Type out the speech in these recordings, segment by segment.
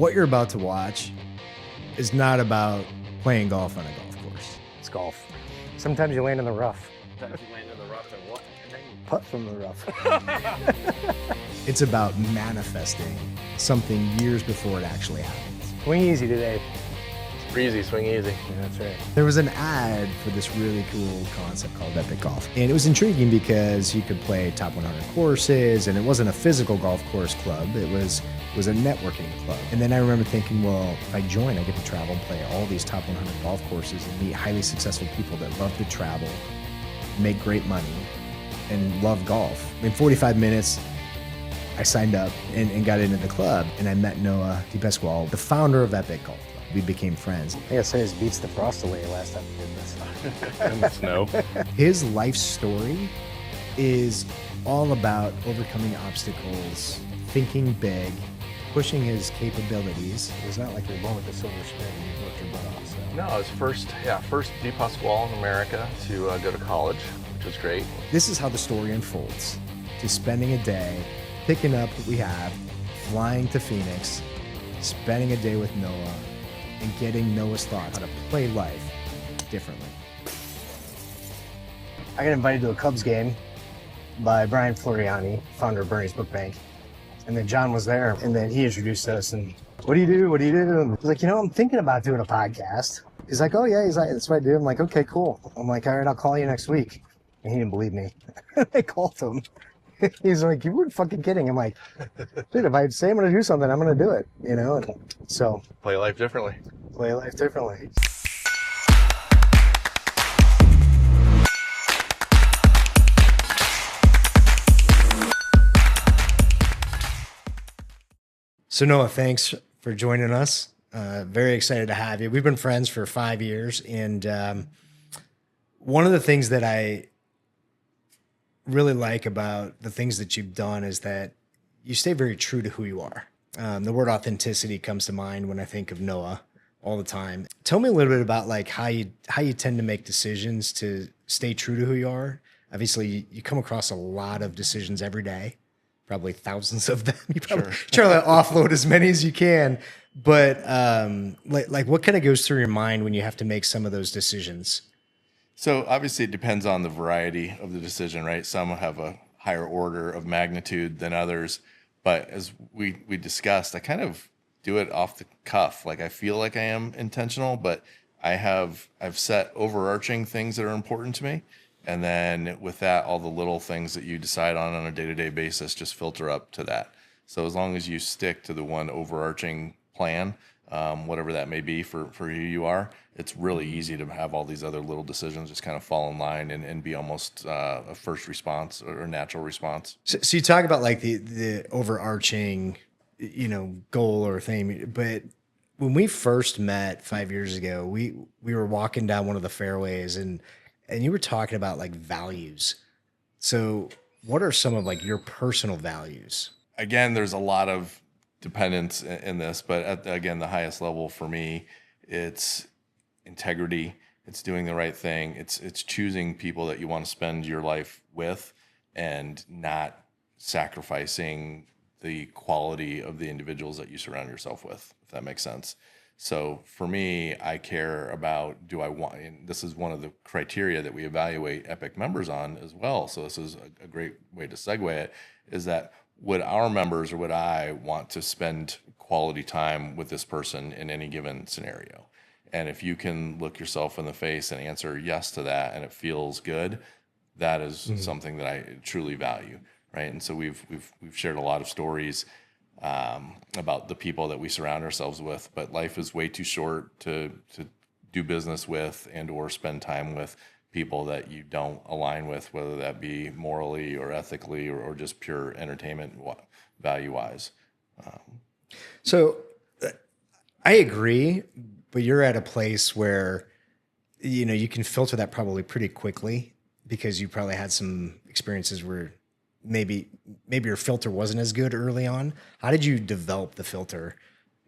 What you're about to watch is not about playing golf on a golf course. It's golf. Sometimes you land in the rough. Sometimes you land in the rough and what? And then you Putt from the rough. It's about manifesting something years before it actually happens. Swing easy today. Breezy, swing easy. Yeah, that's right. There was an ad for this really cool concept called Epic Golf. And it was intriguing because you could play top 100 courses, and it wasn't a physical golf course club. It was a networking club. And then I remember thinking, well, if I join, I get to travel and play all these top 100 golf courses and meet highly successful people that love to travel, make great money, and love golf. In 45 minutes, I signed up and got into the club, and I met Noah DiPasquale, the founder of Epic Golf Club. We became friends. I think his beats the frost away last time we did this. In the snow. His life story is all about overcoming obstacles, thinking big, pushing his capabilities. It's not like you're born with a silver spoon and you worked your butt off. So. No, I was first DiPasquale in America to go to college, which was great. This is how the story unfolds. To spending a day, picking up what we have, flying to Phoenix, spending a day with Noah, and getting Noah's thoughts how to play life differently. I got invited to a Cubs game by Brian Floriani, founder of Bernie's Book Bank. And then John was there, and then he introduced us, and what do you do? What do you do? And I was like, I'm thinking about doing a podcast. He's like, oh yeah, he's like, that's what I do. I'm like, okay, cool. I'm like, all right, I'll call you next week. And he didn't believe me. I called him. He's like, you weren't fucking kidding. I'm like, dude, if I say I'm going to do something, I'm going to do it, And so Play life differently. play life differently. So Noah, thanks for joining us. Very excited to have you. We've been friends for 5 years, and one of the things that I really like about the things that you've done is that you stay very true to who you are. The word authenticity comes to mind when I think of Noah all the time. Tell me a little bit about like how you tend to make decisions to stay true to who you are. Obviously, you come across a lot of decisions every day, probably thousands of them. You probably try to offload as many as you can. But like what kind of goes through your mind when you have to make some of those decisions? So obviously it depends on the variety of the decision, right? Some have a higher order of magnitude than others, but as we discussed, I kind of do it off the cuff. Like I feel like I am intentional, but I've set overarching things that are important to me. And then with that, all the little things that you decide on a day-to-day basis just filter up to that. So as long as you stick to the one overarching plan, whatever that may be for who you are, it's really easy to have all these other little decisions just kind of fall in line and be almost a first response or a natural response. So you talk about like the overarching, goal or thing, but when we first met 5 years ago, we were walking down one of the fairways and you were talking about like values. So what are some of like your personal values? Again, there's a lot of dependence in this, but at the highest level for me, it's integrity. It's doing the right thing. It's choosing people that you want to spend your life with and not sacrificing the quality of the individuals that you surround yourself with, if that makes sense. So for me, I care about, and this is one of the criteria that we evaluate Epic members on as well. So this is a great way to segue it, is that would our members or would I want to spend quality time with this person in any given scenario? And if you can look yourself in the face and answer yes to that and it feels good, that is something that I truly value, right? And so we've shared a lot of stories about the people that we surround ourselves with, but life is way too short to do business with and or spend time with people that you don't align with, whether that be morally or ethically or just pure entertainment value-wise. So I agree, but you're at a place where, you can filter that probably pretty quickly because you probably had some experiences where maybe your filter wasn't as good early on. How did you develop the filter?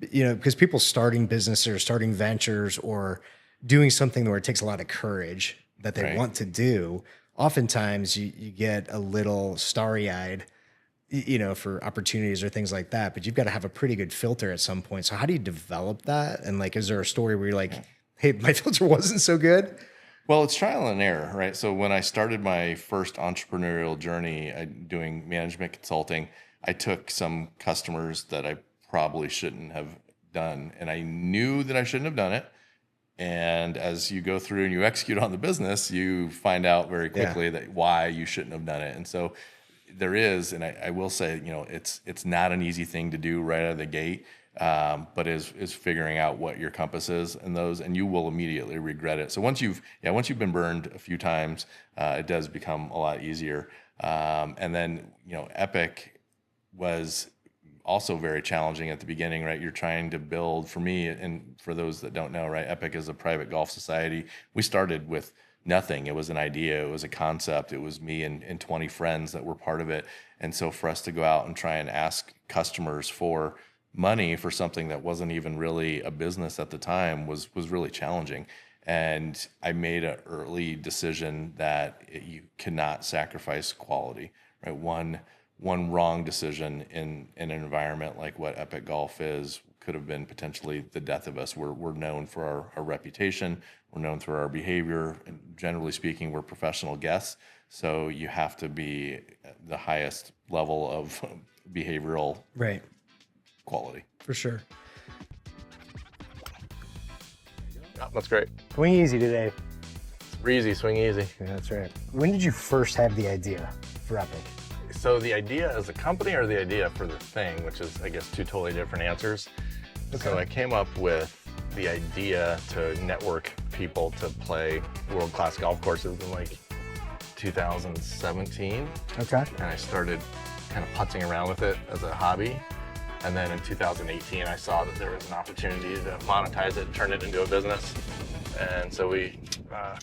Because people starting businesses or starting ventures or doing something where it takes a lot of courage that they want to do, oftentimes you get a little starry-eyed, for opportunities or things like that, but you've got to have a pretty good filter at some point. So how do you develop that? And like, is there a story where you're like, hey, my filter wasn't so good? Well, it's trial and error, right? So when I started my first entrepreneurial journey doing management consulting, I took some customers that I probably shouldn't have done, and I knew that I shouldn't have done it. And as you go through and you execute on the business, you find out very quickly that why you shouldn't have done it. And so there is, and I will say, it's not an easy thing to do right out of the gate. But is figuring out what your compass is and those, and you will immediately regret it. So once you've been burned a few times, it does become a lot easier. And then, Epic was also very challenging at the beginning, right? You're trying to build, for me, and for those that don't know, right? Epic is a private golf society. We started with nothing. It was an idea. It was a concept. It was me and 20 friends that were part of it. And so for us to go out and try and ask customers for money for something that wasn't even really a business at the time was really challenging. And I made an early decision that you cannot sacrifice quality, right? One wrong decision in an environment like what Epic Golf is could have been potentially the death of us. We're known for our reputation. We're known for our behavior. And generally speaking, we're professional guests. So you have to be at the highest level of behavioral quality. For sure. Yeah, that's great. Swing easy today. Breezy, swing easy. Yeah, that's right. When did you first have the idea for Epic? So the idea as a company or the idea for the thing, which is, I guess, two totally different answers. Okay. So I came up with the idea to network people to play world-class golf courses in like 2017. Okay. And I started kind of putzing around with it as a hobby. And then in 2018, I saw that there was an opportunity to monetize it and turn it into a business. And so we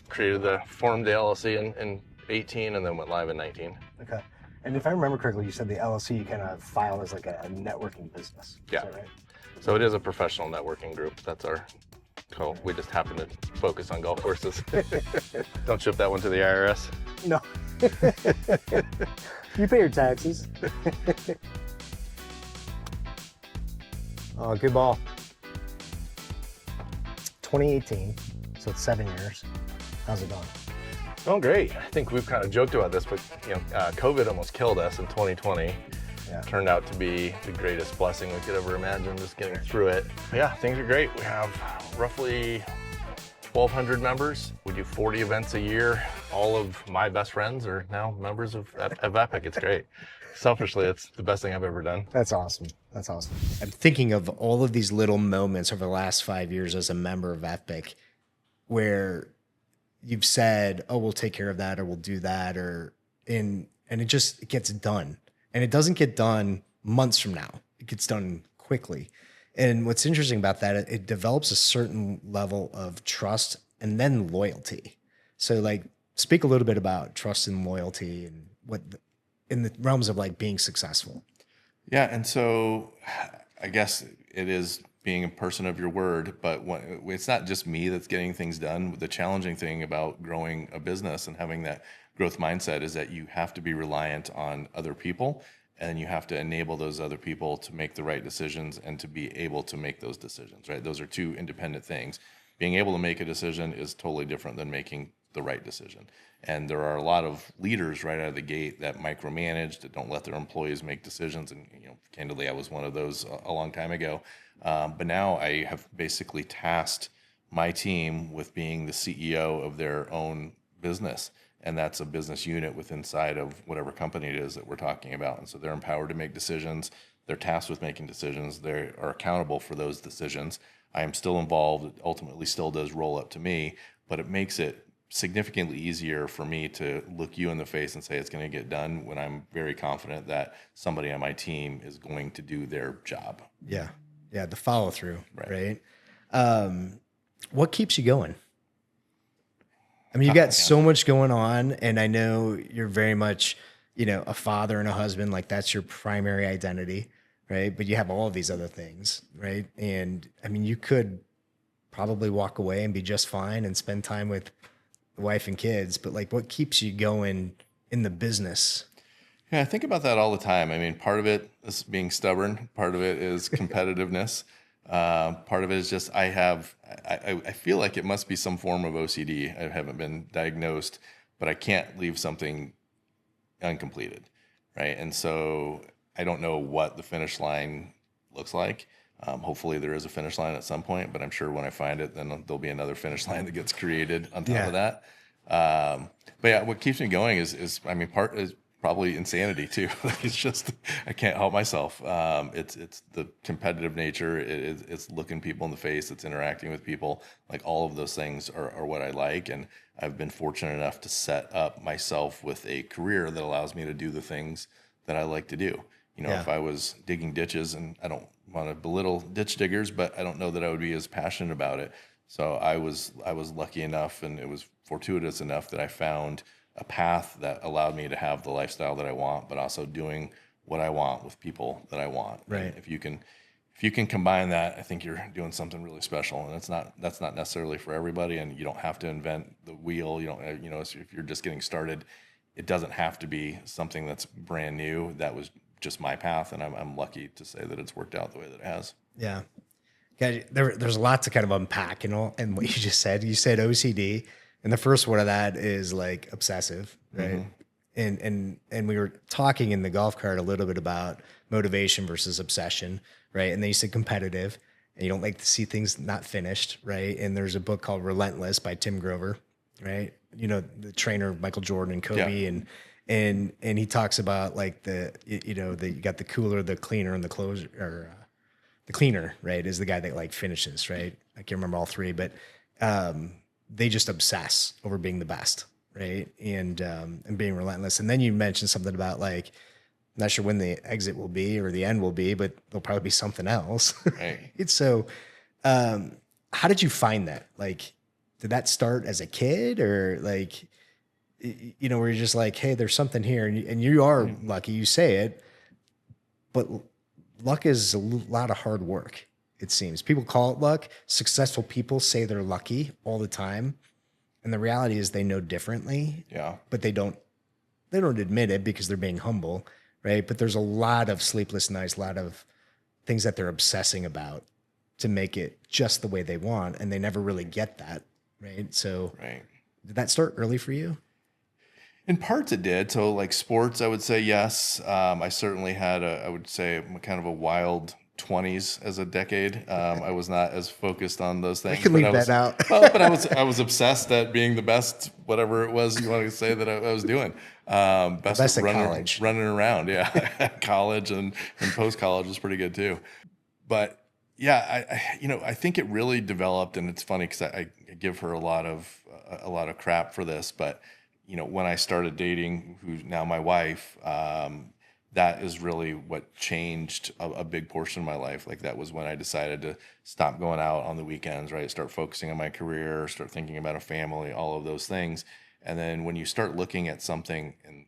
created the Formday LLC in 18 and then went live in 19. Okay. And if I remember correctly, you said the LLC you kind of filed as like a networking business. Yeah. Is that right? So it is a professional networking group. That's our call. We just happen to focus on golf courses. Don't ship that one to the IRS. No. You pay your taxes. Oh, good ball. 2018, so it's 7 years. How's it going? Oh, great. I think we've kind of joked about this, but COVID almost killed us in 2020. Yeah. Turned out to be the greatest blessing we could ever imagine, just getting through it. But yeah, things are great. We have roughly 1,200 members. We do 40 events a year. All of my best friends are now members of Epic. It's great. Selfishly, it's the best thing I've ever done. That's awesome. That's awesome. I'm thinking of all of these little moments over the last 5 years as a member of Epic where you've said, oh, we'll take care of that, or we'll do that, and it just gets done. And it doesn't get done months from now. It gets done quickly. And what's interesting about that, it develops a certain level of trust and then loyalty. So like, speak a little bit about trust and loyalty and what in the realms of like being successful. Yeah. And so I guess it is being a person of your word, but it's not just me that's getting things done. The challenging thing about growing a business and having that growth mindset is that you have to be reliant on other people, and you have to enable those other people to make the right decisions and to be able to make those decisions, right? Those are two independent things. Being able to make a decision is totally different than making the right decision. And there are a lot of leaders right out of the gate that micromanage, that don't let their employees make decisions. And candidly, I was one of those a long time ago. But now I have basically tasked my team with being the CEO of their own business. And that's a business unit inside of whatever company it is that we're talking about. And so they're empowered to make decisions. They're tasked with making decisions. They are accountable for those decisions. I am still involved. It ultimately still does roll up to me, but it makes it significantly easier for me to look you in the face and say it's going to get done when I'm very confident that somebody on my team is going to do their job. Yeah. Yeah. The follow through, right? What keeps you going? I mean, you got so much going on, and I know you're very much, a father and a husband, like that's your primary identity, right? But you have all of these other things, right? And I mean, you could probably walk away and be just fine and spend time with the wife and kids, but like what keeps you going in the business? Yeah, I think about that all the time. I mean, part of it is being stubborn. Part of it is competitiveness. Part of it is just I feel like it must be some form of OCD. I haven't been diagnosed, but I can't leave something uncompleted, right? And so I don't know what the finish line looks like. Hopefully there is a finish line at some point, but I'm sure when I find it, then there'll be another finish line that gets created on top of that. But yeah, what keeps me going is I mean, part is probably insanity too. Like, it's just, I can't help myself. It's the competitive nature. It's looking people in the face. It's interacting with people. Like, all of those things are what I like. And I've been fortunate enough to set up myself with a career that allows me to do the things that I like to do. You know, if I was digging ditches, and I don't want to belittle ditch diggers, but I don't know that I would be as passionate about it. So I was lucky enough, and it was fortuitous enough that I found a path that allowed me to have the lifestyle that I want, but also doing what I want with people that I want. Right. And if you can combine that, I think you're doing something really special. And that's not necessarily for everybody. And you don't have to invent the wheel. You don't, you know, if you're just getting started, it doesn't have to be something that's brand new. That was just my path, and I'm lucky to say that it's worked out the way that it has. Yeah. Okay, there's a lot to kind of unpack and what you just said. You said OCD, and the first one of that is like obsessive, right? Mm-hmm. And we were talking in the golf cart a little bit about motivation versus obsession, right? And then you said competitive, and you don't like to see things not finished, right? And there's a book called Relentless by Tim Grover, right? You know, the trainer Michael Jordan and Kobe, and he talks about like you got the cooler, the cleaner, and the closer, or the cleaner, right, is the guy that like finishes, right? I can't remember all three, but they just obsess over being the best, right? And being relentless. And then you mentioned something about like, not sure when the exit will be or the end will be, but there'll probably be something else. Right. It's so, how did you find that? Like, did that start as a kid, or like, you know, where you're just like, hey, there's something here, and you are lucky, you say it, but luck is a lot of hard work, it seems. People call it luck. Successful people say they're lucky all the time. And the reality is they know differently. Yeah. But they don't admit it because they're being humble, right? But there's a lot of sleepless nights, a lot of things that they're obsessing about to make it just the way they want. And they never really get that, right? So did that start early for you? In parts it did. So like sports, I would say yes. I certainly had I would say kind of a wild 20s as a decade. I was not as focused on those things. I can leave that out. But I was obsessed at being the best, whatever it was you wanted to say that I was doing. Best at college. Running around, yeah. College and post-college was pretty good too. But yeah, I think it really developed, and it's funny because I give her a lot of crap for this, but you know, when I started dating, who's now my wife, that is really what changed a big portion of my life. Like, that was when I decided to stop going out on the weekends, right? Start focusing on my career, start thinking about a family, all of those things. And then when you start looking at something, and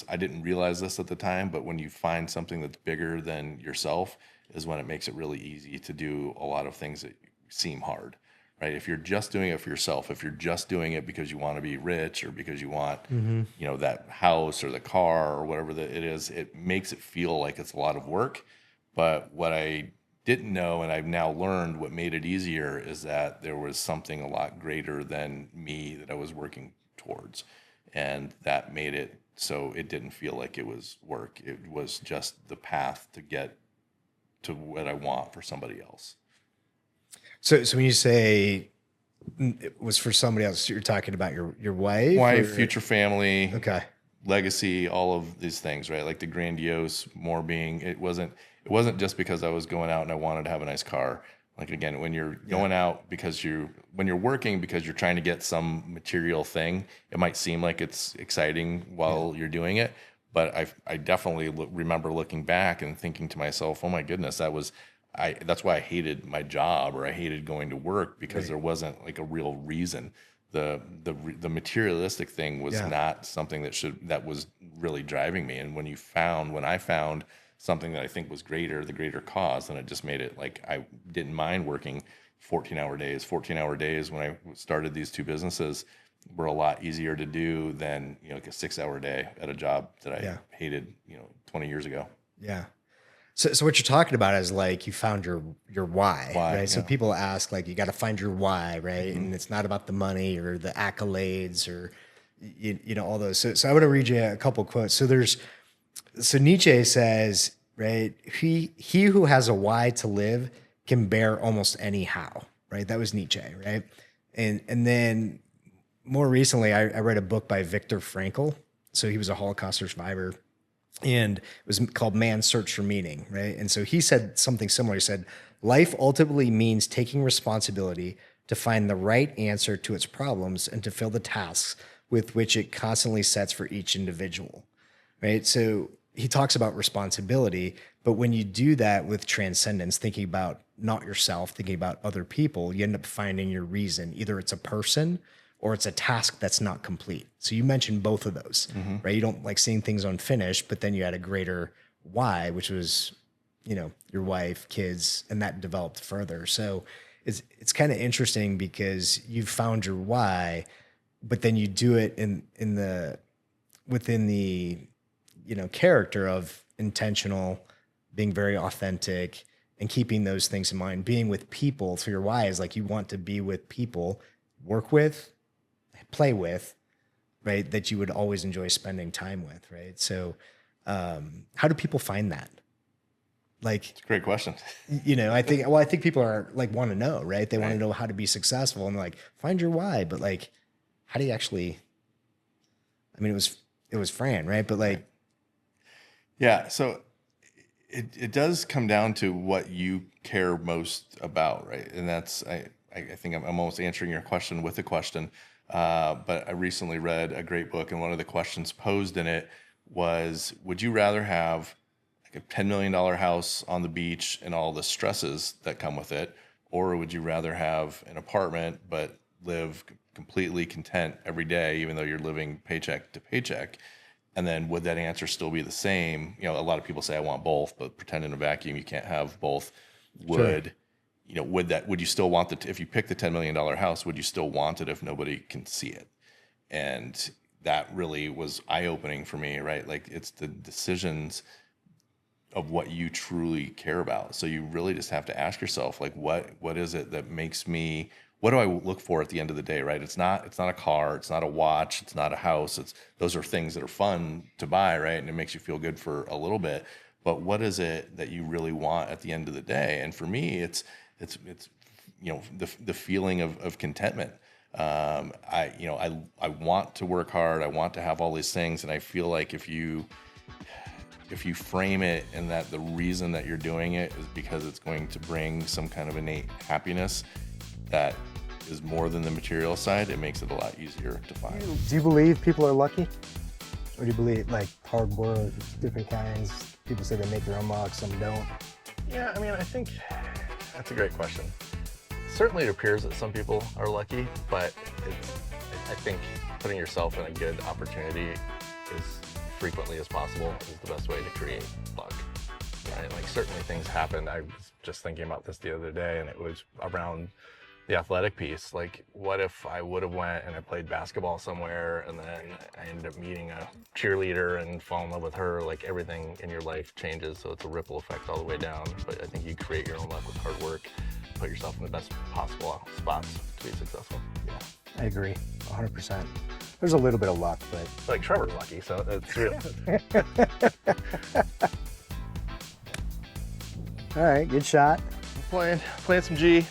I didn't realize this at the time, but when you find something that's bigger than yourself is when it makes it really easy to do a lot of things that seem hard. Right? If you're just doing it for yourself, if you're just doing it because you want to be rich or because you want, you know, that house or the car or whatever it is, it makes it feel like it's a lot of work. But what I didn't know, and I've now learned, what made it easier is that there was something a lot greater than me that I was working towards. And that made it so it didn't feel like it was work. It was just the path to get to what I want for somebody else. So when you say it was for somebody else, you're talking about your wife, future family, okay, legacy, all of these things, right? Like the grandiose, more being, it wasn't just because I was going out and I wanted to have a nice car. Like, again, when you're going out when you're working because you're trying to get some material thing, it might seem like it's exciting while you're doing it. But I definitely remember looking back and thinking to myself, oh my goodness, that's why I hated my job, or I hated going to work, because there wasn't like a real reason. The materialistic thing was not something that was really driving me. And when I found something that I think was greater, the greater cause, then it just made it like I didn't mind working 14-hour days when I started these two businesses. were a lot easier to do than, like a 6-hour day at a job that I hated, 20 years ago. Yeah. So what you're talking about is like you found your why, right? So people ask, like, you got to find your why, right? And it's not about the money or the accolades or all those. So I want to read you a couple quotes. So Nietzsche says, right, he who has a why to live can bear almost any how, right? That was Nietzsche, right? And then more recently, I read a book by Viktor Frankl. So he was a Holocaust survivor. And it was called Man's Search for Meaning, right? And so he said something similar. He said, life ultimately means taking responsibility to find the right answer to its problems and to fill the tasks with which it constantly sets for each individual, right? So he talks about responsibility, but when you do that with transcendence, thinking about not yourself, thinking about other people, you end up finding your reason. Either it's a person or it's a task that's not complete. So you mentioned both of those, right? You don't like seeing things unfinished, but then you had a greater why, which was, your wife, kids, and that developed further. So it's kind of interesting because you've found your why, but then you do it within the character of intentional, being very authentic, and keeping those things in mind. Being with people. So your why is like you want to be with people, work with, play with, right? That you would always enjoy spending time with, right? So, how do people find that? Like, It's a great question. I think people are like want to know, right? They want to know how to be successful, and like find your why. But like, how do you actually? I mean, it was Fran, right? But like, yeah. So it does come down to what you care most about, right? And that's I think I'm almost answering your question with a question. But I recently read a great book, and one of the questions posed in it was, would you rather have like a $10 million house on the beach and all the stresses that come with it, or would you rather have an apartment but live completely content every day, even though you're living paycheck to paycheck? And then would that answer still be the same? A lot of people say I want both, but pretend in a vacuum you can't have both. Would you still want if you pick the $10 million house, would you still want it if nobody can see it? And that really was eye-opening for me, right? Like, it's the decisions of what you truly care about. So you really just have to ask yourself, like, what is it that makes me, what do I look for at the end of the day, right? It's not a car, it's not a watch, it's not a house. Those are things that are fun to buy, right? And it makes you feel good for a little bit. But what is it that you really want at the end of the day? And for me, it's the feeling of contentment. I want to work hard. I want to have all these things, and I feel like if you frame it in that the reason that you're doing it is because it's going to bring some kind of innate happiness that is more than the material side, it makes it a lot easier to find. Do you believe people are lucky, or do you believe like hard work, different kinds? People say they make their own luck, some don't. Yeah, I mean, I think that's a great question. Certainly it appears that some people are lucky, but I think putting yourself in a good opportunity as frequently as possible is the best way to create luck, right? Like, certainly things happen. I was just thinking about this the other day, and it was around the athletic piece. Like, what if I would have went and I played basketball somewhere, and then I ended up meeting a cheerleader and fall in love with her? Like, everything in your life changes, so it's a ripple effect all the way down. But I think you create your own luck with hard work, put yourself in the best possible spots to be successful. Yeah, I agree, 100%. There's a little bit of luck, but like Trevor's lucky, so it's real. All right, good shot. Playing some G.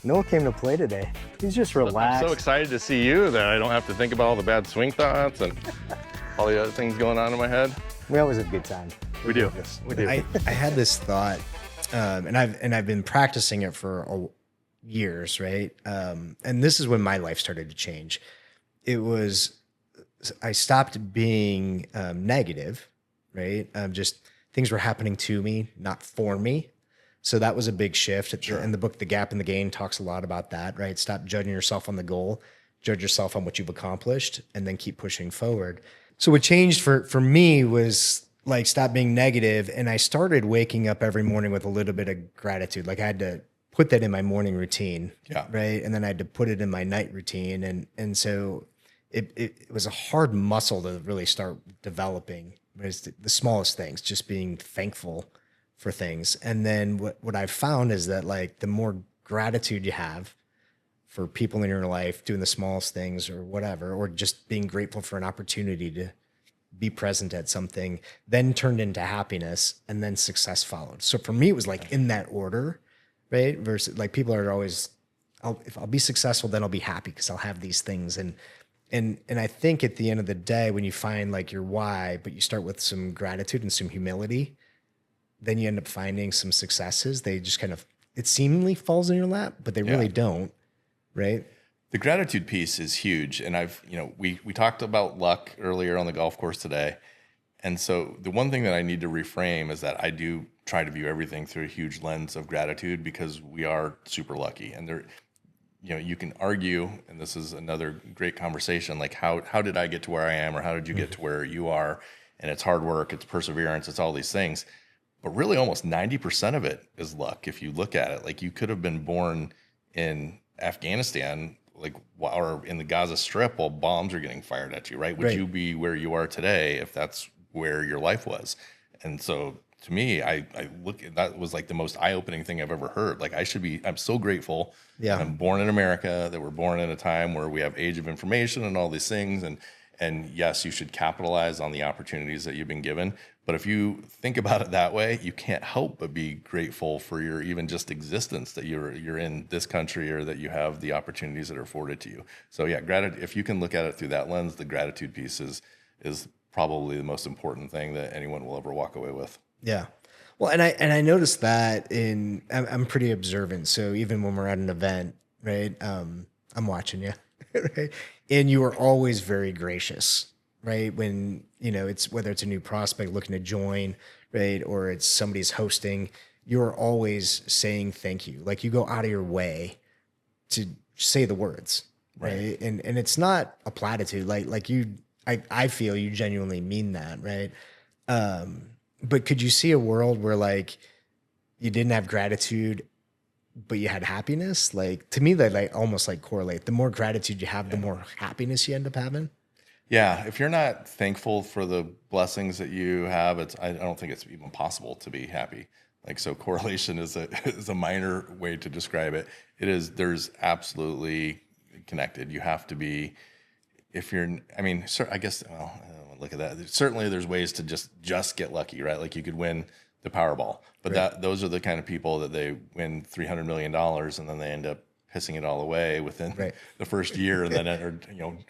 Noah came to play today. He's just relaxed. I'm so excited to see you that I don't have to think about all the bad swing thoughts and all the other things going on in my head. We always have a good time. We do. I had this thought, and I've been practicing it for years, right? And this is when my life started to change. I stopped being negative, right? Just things were happening to me, not for me. So that was a big shift. Sure. And the book, The Gap and the Gain, talks a lot about that, right? Stop judging yourself on the goal, judge yourself on what you've accomplished, and then keep pushing forward. So what changed for me was like stop being negative, and I started waking up every morning with a little bit of gratitude. Like I had to put that in my morning routine. Yeah. Right. And then I had to put it in my night routine. And so it was a hard muscle to really start developing. It was the smallest things, just being thankful for things. And then what I've found is that like the more gratitude you have for people in your life, doing the smallest things or whatever, or just being grateful for an opportunity to be present at something, then turned into happiness, and then success followed. So for me, it was like in that order, right? Versus like people are always, if I'll be successful, then I'll be happy because I'll have these things. And I think at the end of the day, when you find like your why, but you start with some gratitude and some humility, then you end up finding some successes. They just kind of, it seemingly falls in your lap, but they really don't, right? The gratitude piece is huge. And we talked about luck earlier on the golf course today. And so the one thing that I need to reframe is that I do try to view everything through a huge lens of gratitude, because we are super lucky. And there, you can argue, and this is another great conversation, like how did I get to where I am, or how did you get to where you are? And it's hard work, it's perseverance, it's all these things. But really almost 90% of it is luck. If you look at it, like you could have been born in Afghanistan, like, or in the Gaza Strip while bombs are getting fired at you, right? Would you be where you are today if that's where your life was? And so to me, I look at that was like the most eye-opening thing I've ever heard. Like I'm so grateful that I'm born in America, that we're born in a time where we have age of information and all these things. And yes, you should capitalize on the opportunities that you've been given. But if you think about it that way, you can't help but be grateful for your even just existence, that you're in this country, or that you have the opportunities that are afforded to you. So yeah, gratitude. If you can look at it through that lens, the gratitude piece is probably the most important thing that anyone will ever walk away with. Yeah. Well, and I noticed that I'm pretty observant. So even when we're at an event, right, I'm watching you, right? And you are always very gracious, right? When, it's whether it's a new prospect looking to join, right, or it's somebody's hosting, you're always saying thank you. Like you go out of your way to say the words, right? And it's not a platitude. I feel you genuinely mean that, right? But could you see a world where like you didn't have gratitude, but you had happiness? Like to me, that like almost like correlate. The more gratitude you have, the more happiness you end up having. Yeah, if you're not thankful for the blessings that you have, I don't think it's even possible to be happy. Like, so correlation is a minor way to describe it. There's absolutely connected. You have to be, I guess, well, look at that. Certainly there's ways to just get lucky, right? Like you could win the Powerball, but those are the kind of people that they win $300 million and then they end up pissing it all away within the first year, and then are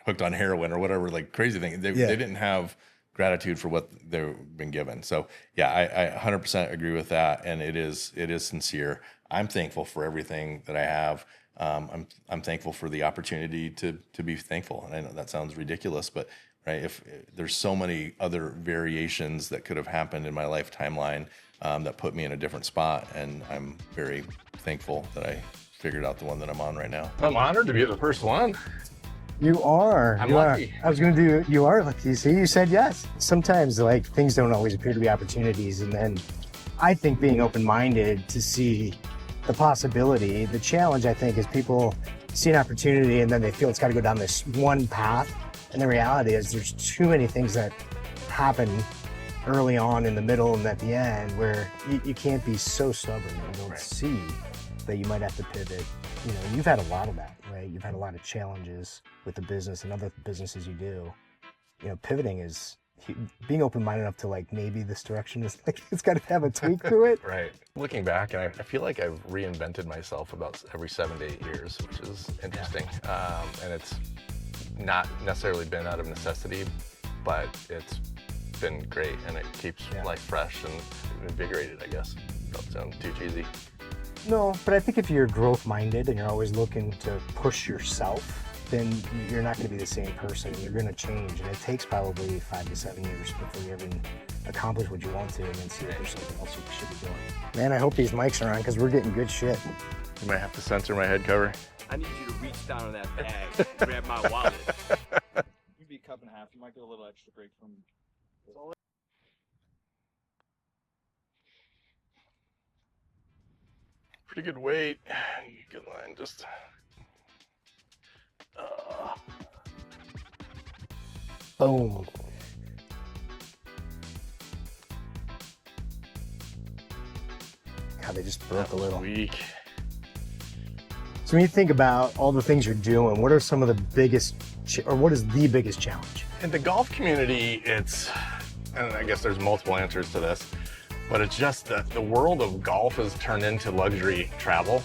hooked on heroin or whatever, like crazy thing. They didn't have gratitude for what they've been given. So yeah, I 100% agree with that, and it is sincere. I'm thankful for everything that I have. I'm thankful for the opportunity to be thankful, and I know that sounds ridiculous, but right, if there's so many other variations that could have happened in my life timeline that put me in a different spot, and I'm very thankful that I figured out the one that I'm on right now. I'm honored to be the first one. You are. I'm lucky. I was going to do, you are lucky. See, you said yes. Sometimes like things don't always appear to be opportunities. And then I think being open-minded to see the possibility, the challenge, I think, is people see an opportunity and then they feel it's got to go down this one path. And the reality is there's too many things that happen early on, in the middle, and at the end where you can't be so stubborn that you don't see that you might have to pivot. You've had a lot of that, right? You've had a lot of challenges with the business and other businesses you do. Pivoting is being open-minded enough to like, maybe this direction is like, it's got to have a tweak to it. Right. Looking back, and I feel like I've reinvented myself about every 7 to 8 years, which is interesting. And it's not necessarily been out of necessity, but it's been great, and it keeps life fresh and invigorated, I guess. Don't sound too cheesy. No, but I think if you're growth-minded and you're always looking to push yourself, then you're not going to be the same person. You're going to change, and it takes probably 5 to 7 years before you even accomplish what you want to, and then see if there's something else you should be doing. Man, I hope these mics are on, because we're getting good shit. You might have to censor my head cover. I need you to reach down in that bag, grab my wallet. You'd be a cup and a half. You might get a little extra break from. Pretty good weight. Good line. Just. Boom. God, they just broke a little. Weak. So when you think about all the things you're doing, what are some of the biggest, or what is the biggest challenge? In the golf community, it's, and I guess there's multiple answers to this, but it's just that the world of golf has turned into luxury travel.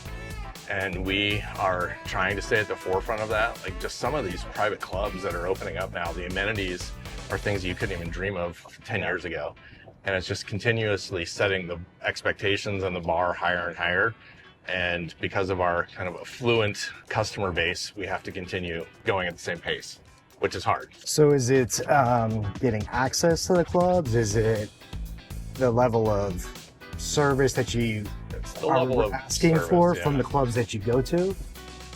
And we are trying to stay at the forefront of that. Like just some of these private clubs that are opening up now, the amenities are things you couldn't even dream of 10 years ago. And it's just continuously setting the expectations and the bar higher and higher. And because of our kind of affluent customer base, we have to continue going at the same pace, which is hard. So is it getting access to the clubs? Is it the level of service that you It's the are level of asking service, for yeah. from the clubs that you go to?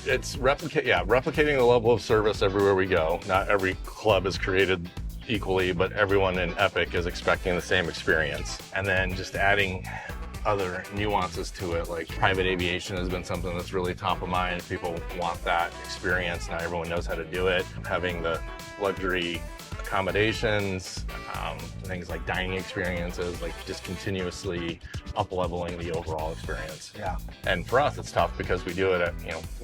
It's replicating the level of service everywhere we go. Not every club is created equally, but everyone in Epic is expecting the same experience. And then just adding other nuances to it, like private aviation has been something that's really top of mind. People want that experience. Now everyone knows how to do it. Having the luxury accommodations, things like dining experiences, like just continuously up-leveling the overall experience. Yeah. And for us, it's tough because we do it at,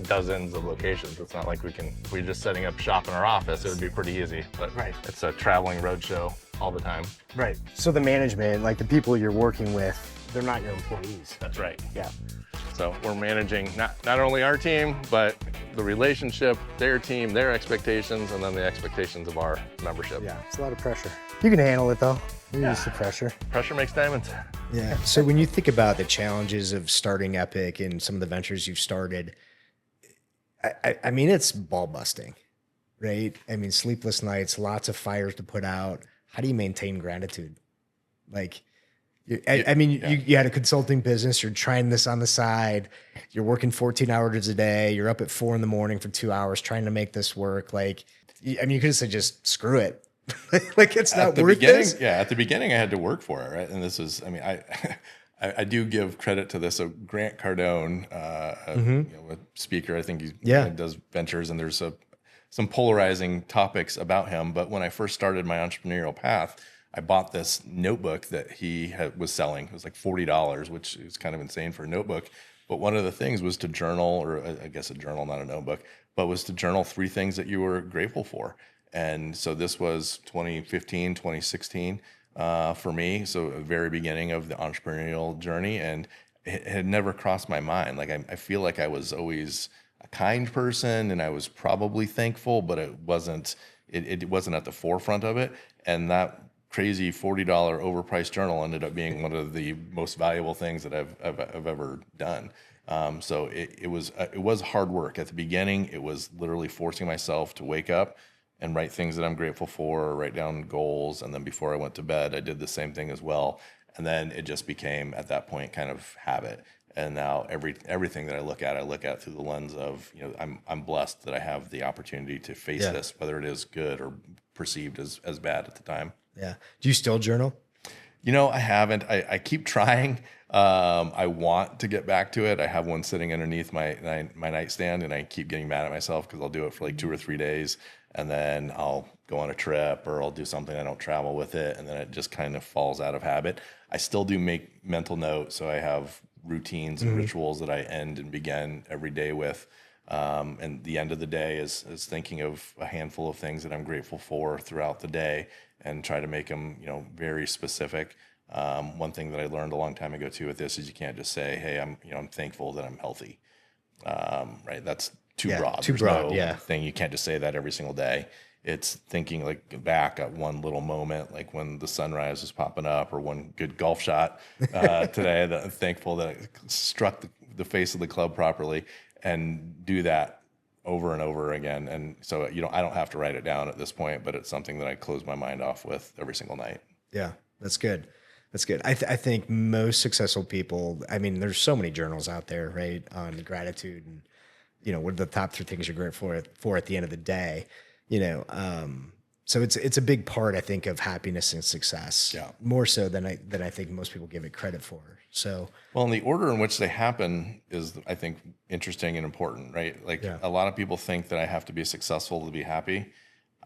dozens of locations. It's not like if we're just setting up shop in our office, it would be pretty easy. But Right. It's a traveling roadshow all the time. Right. So the management, like the people you're working with, they're not your employees. That's right. Yeah. So we're managing not only our team, but the relationship, their team, their expectations, and then the expectations of our membership. Yeah. It's a lot of pressure. You can handle it though. You're used to pressure. Pressure makes diamonds. Yeah. So when you think about the challenges of starting Epic and some of the ventures you've started, I mean, it's ball busting, right? I mean, sleepless nights, lots of fires to put out. How do you maintain gratitude? Like, you had a consulting business. You're trying this on the side. You're working 14 hours a day. You're up at 4 a.m. for 2 hours trying to make this work. Like, you could have said, just screw it. Like, it's not worth this. Yeah, at the beginning, I had to work for it, right? And this is, I do give credit to this. So Grant Cardone, a speaker, I think he does ventures, and there's some polarizing topics about him. But when I first started my entrepreneurial path, I bought this notebook that he was selling. It was like $40, which is kind of insane for a notebook. But one of the things was to journal, or I guess a journal, not a notebook, but was to journal 3 things that you were grateful for. And so this was 2015, 2016 for me. So the very beginning of the entrepreneurial journey. And it had never crossed my mind. Like, I feel like I was always a kind person and I was probably thankful, but it wasn't at the forefront of it. And that crazy $40 overpriced journal ended up being one of the most valuable things that I've ever done. So it was hard work at the beginning. It was literally forcing myself to wake up and write things that I'm grateful for, write down goals. And then before I went to bed, I did the same thing as well. And then it just became, at that point, kind of habit. And now everything that I look at through the lens of, I'm blessed that I have the opportunity to face this, whether it is good or perceived as bad at the time. Yeah. Do you still journal? I haven't. I keep trying. I want to get back to it. I have one sitting underneath my nightstand, and I keep getting mad at myself because I'll do it for like 2 or 3 days, and then I'll go on a trip or I'll do something. I don't travel with it, and then it just kind of falls out of habit. I still do make mental notes, so I have routines and rituals that I end and begin every day with. And the end of the day is thinking of a handful of things that I'm grateful for throughout the day, and try to make them, very specific. One thing that I learned a long time ago too with this is you can't just say, "Hey, I'm thankful that I'm healthy." Right? That's too broad. Too There's broad. no thing. You can't just say that every single day. It's thinking like back at one little moment, like when the sunrise was popping up, or one good golf shot today. That I'm thankful that it struck the face of the club properly, and do that over and over again. And so, I don't have to write it down at this point, but it's something that I close my mind off with every single night. Yeah, that's good. That's good. I think most successful people, there's so many journals out there, right, on gratitude and, what are the top 3 things you're grateful for at the end of the day. So it's a big part, I think, of happiness and success. Yeah. More so than I think most people give it credit for. So Well, and the order in which they happen is, I think, interesting and important, right? Like a lot of people think that I have to be successful to be happy.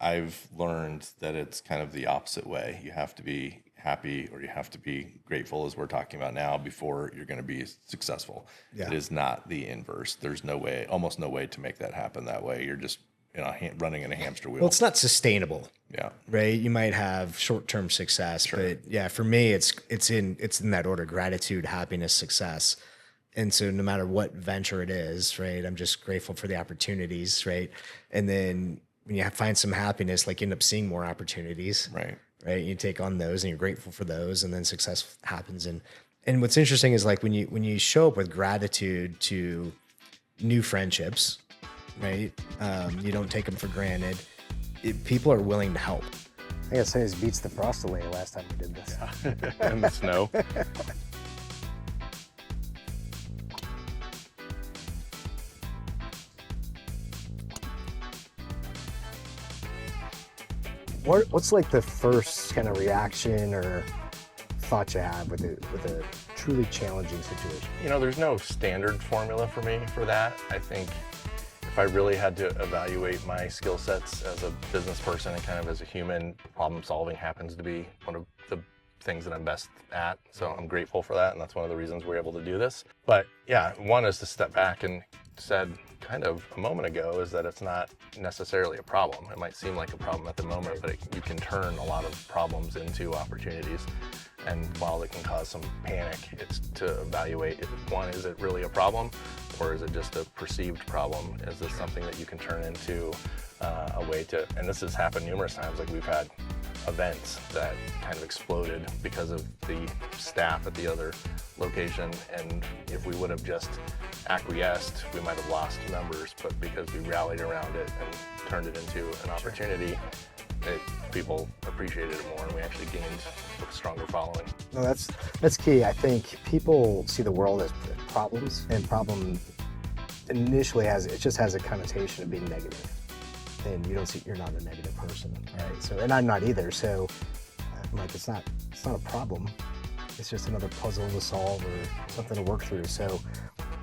I've learned that it's kind of the opposite way. You have to be happy, or you have to be grateful, as we're talking about now, before you're going to be successful. Yeah. It is not the inverse. There's no way, almost no way to make that happen that way. You're just running in a hamster wheel. well, it's not sustainable. Yeah. Right. You might have short-term success, but yeah, for me, it's in that order: gratitude, happiness, success. And so no matter what venture it is, right, I'm just grateful for the opportunities, right? And then when you find some happiness, like you end up seeing more opportunities, Right. right? You take on those and you're grateful for those, and then success happens. And what's interesting is like when you show up with gratitude to new friendships, right? You don't take them for granted. People are willing to help. I gotta say, this beats the frost away last time we did this. And the snow. What's like the first kind of reaction or thought you had with a truly challenging situation? You know, there's no standard formula for me for that. I think if I really had to evaluate my skill sets as a business person and kind of as a human, problem solving happens to be one of the things that I'm best at. So I'm grateful for that, and that's one of the reasons we're able to do this. But yeah, one is to step back and said kind of a moment ago is that it's not necessarily a problem. It might seem like a problem at the moment, but you can turn a lot of problems into opportunities. And while it can cause some panic, it's to evaluate, one, is it really a problem, or is it just a perceived problem? Is this something that you can turn into a way to, and this has happened numerous times, like we've had events that kind of exploded because of the staff at the other location, and if we would have just acquiesced, we might have lost members, but because we rallied around it and turned it into an opportunity, people appreciated it more, and we actually gained a stronger following. No, that's key. I think people see the world as problems, and problem initially has a connotation of being negative, and you're not a negative person, right? So, and I'm not either. So, I'm like, it's not a problem. It's just another puzzle to solve or something to work through. So,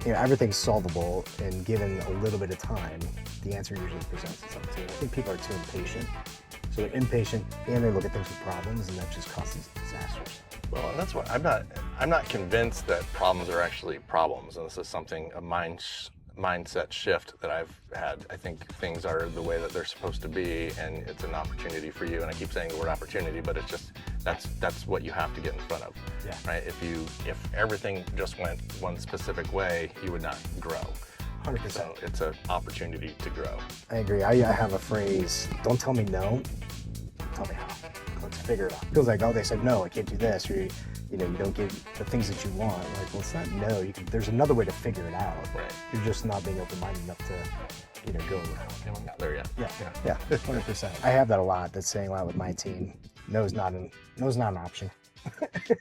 everything's solvable, and given a little bit of time, the answer usually presents itself too. I think people are too impatient. So they're impatient, and they look at things with problems, and that just causes disasters. Well, and that's what I'm not convinced that problems are actually problems, and this is something, a mindset shift that I've had. I think things are the way that they're supposed to be, and it's an opportunity for you. And I keep saying the word opportunity, but it's just that's what you have to get in front of, right? If everything just went one specific way, you would not grow. 100%. So it's an opportunity to grow. I agree. I have a phrase: "Don't tell me no, tell me how. Let's figure it out." It feels like, oh, they said no, I can't do this, or you don't get the things that you want. Like, well, it's not no. There's another way to figure it out. Right. You're just not being open-minded enough to, go around. Haven't got there yet. Yeah, 100%. I have that a lot. That's saying a lot with my team. No's not an option.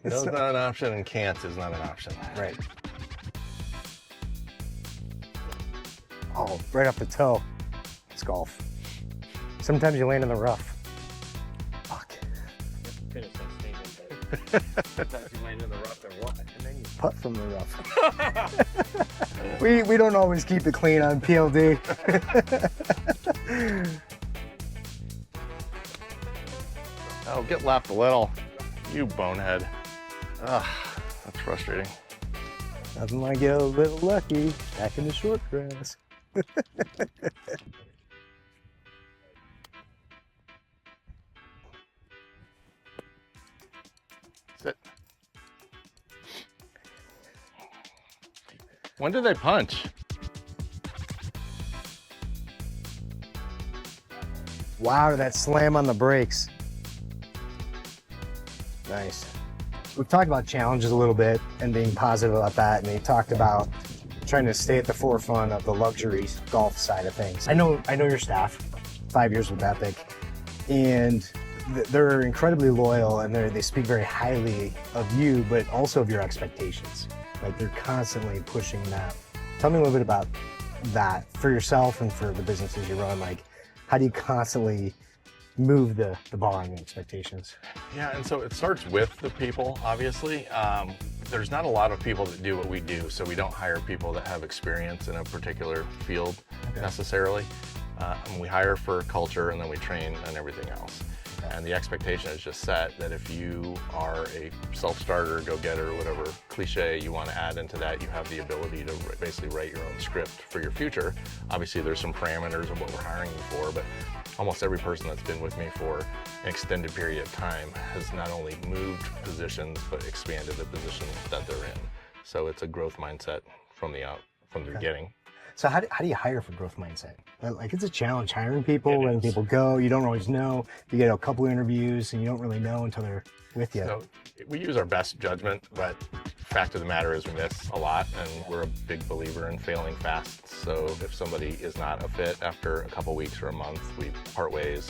No's not an option, and can't is not an option. Right. Oh, right off the toe. It's golf. Sometimes you land in the rough. Fuck. Finish that statement there. Sometimes you land in the rough and what? And then you putt from the rough. we don't always keep it clean on PLD. Oh, get left a little. You bonehead. Ugh, that's frustrating. Nothing like get a little lucky back in the short grass. Sit. When did they punch? Wow, that slam on the brakes. Nice. We've talked about challenges a little bit and being positive about that, and they talked about trying to stay at the forefront of the luxury golf side of things. I know your staff, 5 years with Epic, and they're incredibly loyal, and they speak very highly of you, but also of your expectations. Like, they're constantly pushing that. Tell me a little bit about that for yourself and for the businesses you run. Like, how do you constantly move the bar on the expectations? Yeah, and so it starts with the people, obviously. There's not a lot of people that do what we do, so we don't hire people that have experience in a particular field necessarily. And we hire for culture, and then we train on everything else. And the expectation is just set that if you are a self-starter, go-getter, whatever cliche you want to add into that, you have the ability to basically write your own script for your future. Obviously, there's some parameters of what we're hiring you for, but almost every person that's been with me for an extended period of time has not only moved positions, but expanded the position that they're in. So it's a growth mindset from the beginning. So how do you hire for growth mindset? Like, it's a challenge hiring people. When people go, you don't always know. You get a couple interviews and you don't really know until they're with you. So we use our best judgment, but fact of the matter is we miss a lot, and we're a big believer in failing fast. So if somebody is not a fit after a couple weeks or a month, we part ways.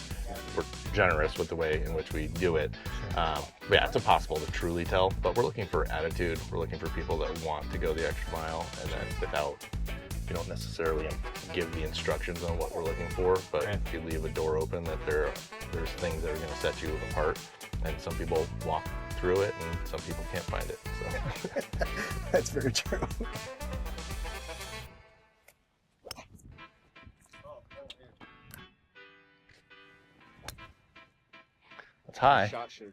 We're generous with the way in which we do it. But yeah, it's impossible to truly tell, but we're looking for attitude. We're looking for people that want to go the extra mile, and then you don't necessarily give the instructions on what we're looking for, but you leave a door open that there's things that are going to set you apart, and some people walk through it and some people can't find it. So That's very true. it's high. Shot shaking.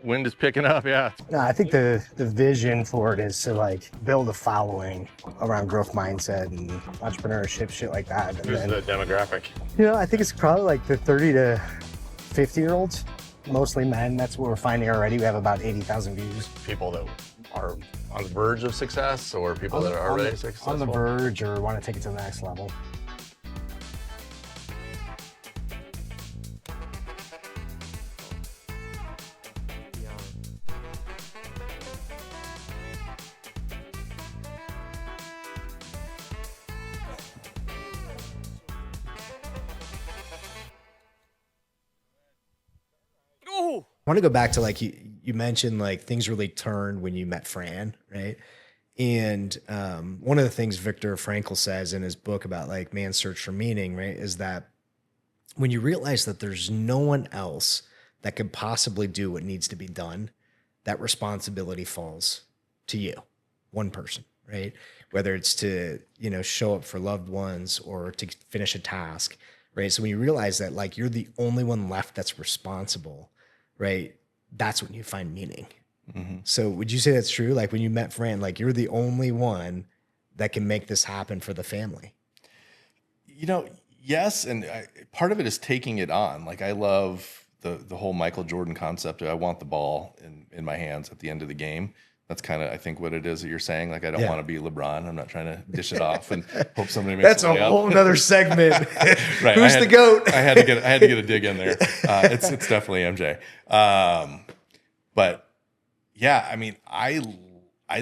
Wind is picking up, yeah. No, I think the vision for it is to like build a following around growth mindset and entrepreneurship, shit like that. And Who's then, the demographic? I think it's probably like the 30 to 50-year-olds, mostly men. That's what we're finding already. We have about 80,000 views. People that are on the verge of success, or people that are already successful? On the verge or want to take it to the next level. I want to go back to like you mentioned like things really turned when you met Fran, right? And one of the things Viktor Frankl says in his book about like man's search for meaning, right, is that when you realize that there's no one else that could possibly do what needs to be done, that responsibility falls to you, one person, right? Whether it's to, show up for loved ones or to finish a task, right? So when you realize that like you're the only one left that's responsible, right? That's when you find meaning. Mm-hmm. So would you say that's true? Like when you met Fran, like you're the only one that can make this happen for the family. Yes. And part of it is taking it on. Like I love the whole Michael Jordan concept. I want the ball in my hands at the end of the game. That's kind of, I think, what it is that you're saying. Like, I don't want to be LeBron. I'm not trying to dish it off and hope somebody makes That's a whole nother segment. Right. Who's the GOAT? I had to get a dig in there. It's definitely MJ. But yeah, I mean, I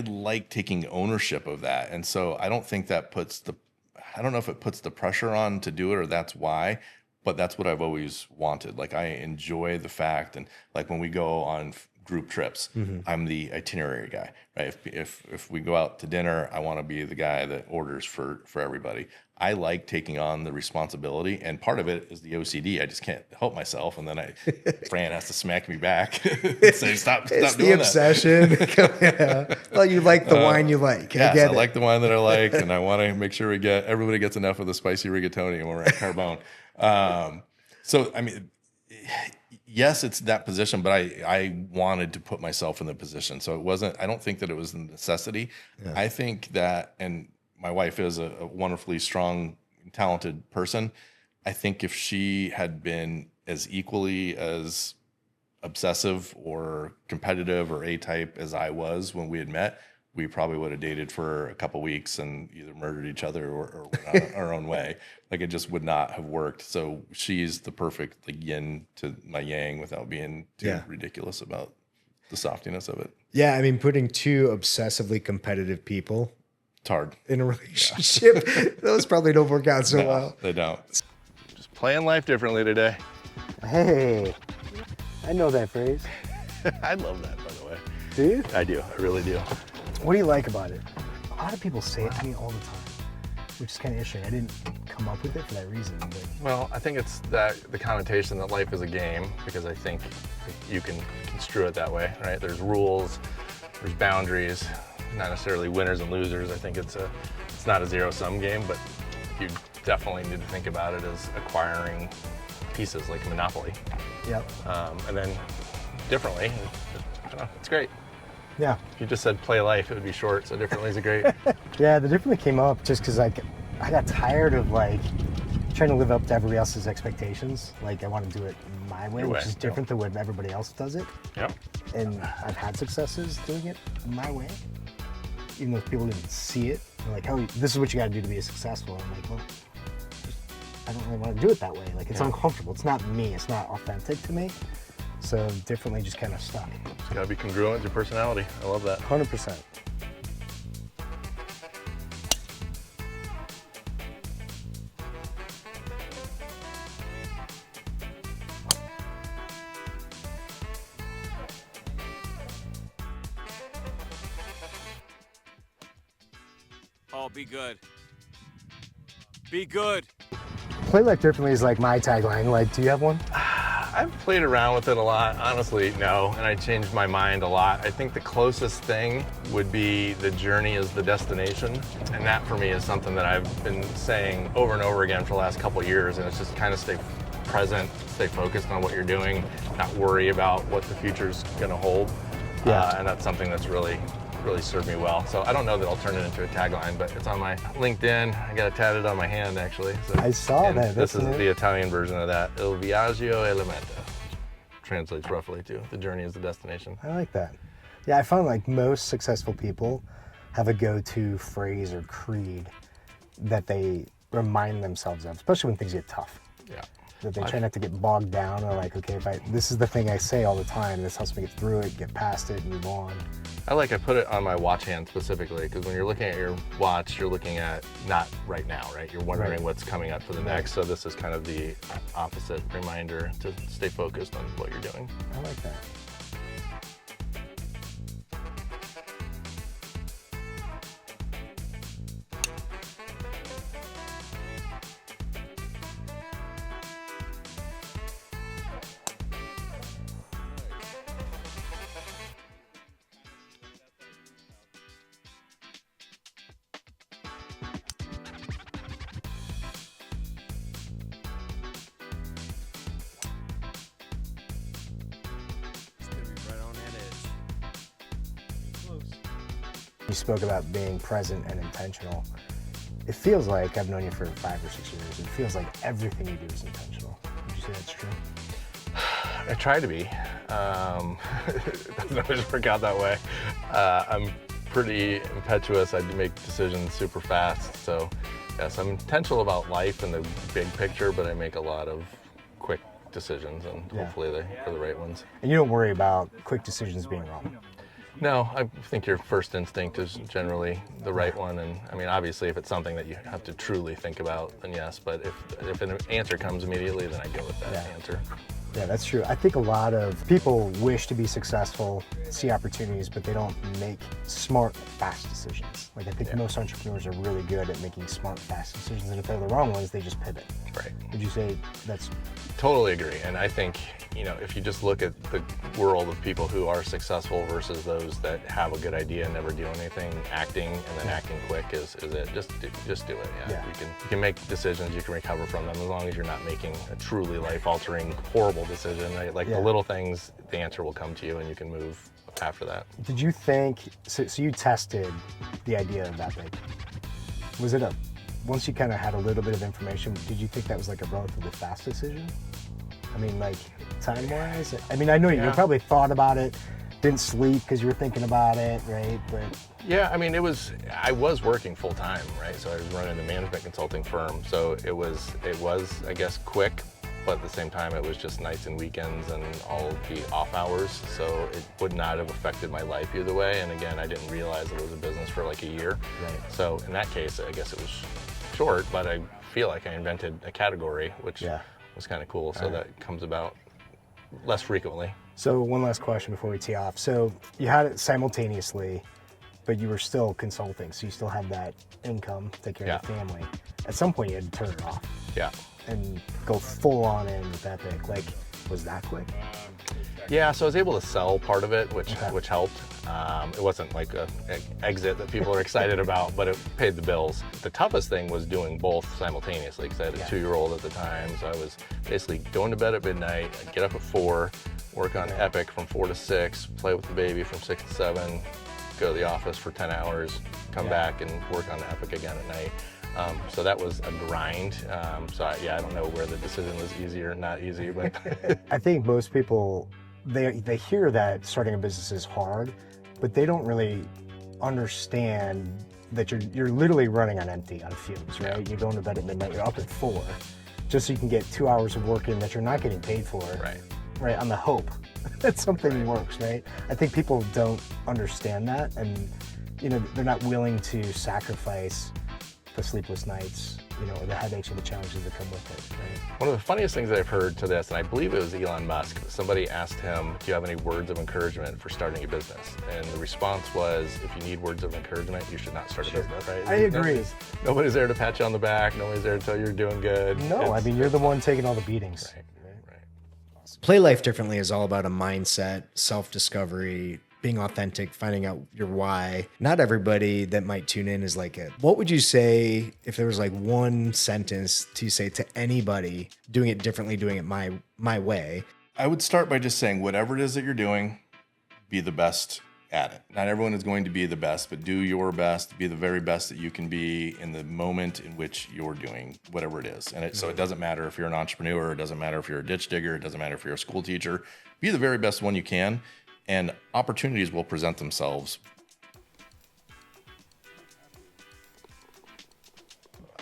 like taking ownership of that. And so I don't think that I don't know if it puts the pressure on to do it or that's why, but that's what I've always wanted. Like I enjoy the fact, and like when we go on group trips, I'm the itinerary guy, right? If we go out to dinner, I want to be the guy that orders for everybody. I like taking on the responsibility, and part of it is the OCD. I just can't help myself, and then Fran has to smack me back and say, "Stop It's doing the obsession. Yeah. Well, you like the wine you like. Yes, I like the wine that I like, and I want to make sure everybody gets enough of the spicy rigatoni when we're at Carbone. So, I mean, yes, it's that position, but I wanted to put myself in the position. So I don't think that it was a necessity. Yeah. I think that, and my wife is a wonderfully strong, talented person. I think if she had been as equally as obsessive or competitive or A-type as I was when we had met, we probably would have dated for a couple weeks and either murdered each other or went our own way. Like it just would not have worked. So she's the perfect yin to my yang without being too ridiculous about the softiness of it. Yeah, I mean, putting two obsessively competitive people, it's hard in a relationship. Those probably don't work out so well. They don't. Just playing life differently today. Hey, I know that phrase. I love that, by the way. Do you? I do. I really do. What do you like about it? A lot of people say it to me all the time. which is kind of interesting. I didn't come up with it for that reason. But Well, I think it's that the connotation that life is a game, because I think you can construe it that way, right? There's rules, there's boundaries, not necessarily winners and losers. I think it's not a zero-sum game, but you definitely need to think about it as acquiring pieces like Monopoly. yep. And then differently, I don't know, it's great. Yeah. If you just said play life, it would be short, so differently is a great. Yeah, the differently came up just because I got tired of like trying to live up to everybody else's expectations. Like I want to do it my way, Your which way, is different than when everybody else does it. Yep. And I've had successes doing it my way, even though people didn't see it. They're like, oh, this is what you got to do to be successful. I'm like, well, I don't really want to do it that way. Like it's uncomfortable. It's not me. It's not authentic to me. So differently just kind of stuck. It's got to be congruent with your personality. I love that. 100%. Oh, be good. Be good. Play life differently is like my tagline. Like, do you have one? I've played around with it a lot. Honestly, no, and I changed my mind a lot. I think the closest thing would be the journey is the destination, and that for me is something that I've been saying over and over again for the last couple of years, and it's just kind of stay present, stay focused on what you're doing, not worry about what the future's going to hold. Yeah. And that's something that's really served me well. So I don't know that I'll turn it into a tagline, but it's on my LinkedIn. I got it tatted on my hand, actually. So, I saw and that. This That's is neat. the Italian version of that. Il viaggio è la meta. Translates roughly to the journey is the destination. I like that. Yeah, I found like most successful people have a go-to phrase or creed that they remind themselves of, especially when things get tough. Yeah. That they try not to get bogged down or like, okay, this is the thing I say all the time. This helps me get through it, get past it, move on. I put it on my watch hand specifically because when you're looking at your watch, you're looking at not right now, right? You're wondering Right. what's coming up for the next. So this is kind of the opposite reminder to stay focused on what you're doing. I like that. It's gonna be right on that edge. Close. You spoke about being present and intentional. It feels like I've known you for 5 or 6 years. It feels like everything you do is intentional. Would you say that's true? I try to be. It doesn't always work out that way. I'm pretty impetuous. I make decisions super fast. So yes, I'm intentional about life and the big picture, but I make a lot of quick decisions, and Yeah. hopefully they're the right ones. And you don't worry about quick decisions being wrong. No, I think your first instinct is generally the right one. And I mean, obviously, if it's something that you have to truly think about, then yes. But if an answer comes immediately, then I go with that Yeah. answer. Yeah, that's true. I think a lot of people wish to be successful, see opportunities, but they don't make smart, fast decisions. Like I think Yeah. most entrepreneurs are really good at making smart, fast decisions, and if they're the wrong ones, they just pivot. Right. Would you say that's Totally agree. And I think, if you just look at the world of people who are successful versus those that have a good idea and never do anything, acting and then acting quick is it. Just do it. Yeah. You can make decisions, you can recover from them as long as you're not making a truly life-altering, horrible decision, right? Like Yeah. the little things, the answer will come to you and you can move after that. Did you think, so you tested the idea of that big? Was it once you kind of had a little bit of information, did you think that was like a relatively fast decision? I mean, like time-wise? I mean, I know you Yeah. probably thought about it, didn't sleep because you were thinking about it, right? But Yeah, I mean, I was working full time, right? So I was running a management consulting firm. So it was, I guess, quick, but at the same time, it was just nights and weekends and all of the off hours. So it would not have affected my life either way. And again, I didn't realize it was a business for like a year. Right. So in that case, I guess it was short, but I feel like I invented a category, which Yeah. was kind of cool. So that comes about less frequently. So one last question before we tee off. So you had it simultaneously, but you were still consulting, so you still had that income to take care of the family. At some point, you had to turn it off. Yeah. And go full on in with Epic. Like, was that quick? Yeah, so I was able to sell part of it, which helped. It wasn't like an exit that people are excited about, but it paid the bills. The toughest thing was doing both simultaneously, because I had a 2-year-old at the time, so I was basically going to bed at midnight, I'd get up at 4, work on Epic from 4 to 6, play with the baby from 6 to 7, go to the office for 10 hours, come back and work on Epic again at night. So that was a grind. So I don't know where the decision was easy or not easy, but I think most people, they hear that starting a business is hard, but they don't really understand that you're literally running on empty, on fumes, right? You're going to bed at midnight, you're up at 4, just so you can get 2 hours of work in that you're not getting paid for, right? On the hope that something works, right? I think people don't understand that, and they're not willing to sacrifice the sleepless nights, or the headaches or the challenges that come with it, right? One of the funniest things that I've heard to this, and I believe it was Elon Musk, somebody asked him, do you have any words of encouragement for starting a business? And the response was, if you need words of encouragement, you should not start a business, right? I agree. Nobody's there to pat you on the back. Nobody's there to tell you you're doing good. No, I mean, you're the one taking all the beatings. Right. Play Life Differently is all about a mindset, self-discovery, being authentic, finding out your why. Not everybody that might tune in is like it. What would you say if there was like one sentence to say to anybody doing it differently, doing it my way? I would start by just saying, whatever it is that you're doing, be the best at it. Not everyone is going to be the best, but do your best, be the very best that you can be in the moment in which you're doing whatever it is. And so it doesn't matter if you're an entrepreneur, it doesn't matter if you're a ditch digger, it doesn't matter if you're a school teacher. Be the very best one you can, and opportunities will present themselves.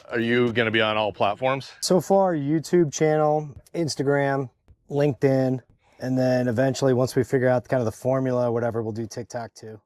Are you going to be on all platforms? So far, YouTube channel, Instagram, LinkedIn, and then eventually, once we figure out kind of the formula or whatever, we'll do TikTok too.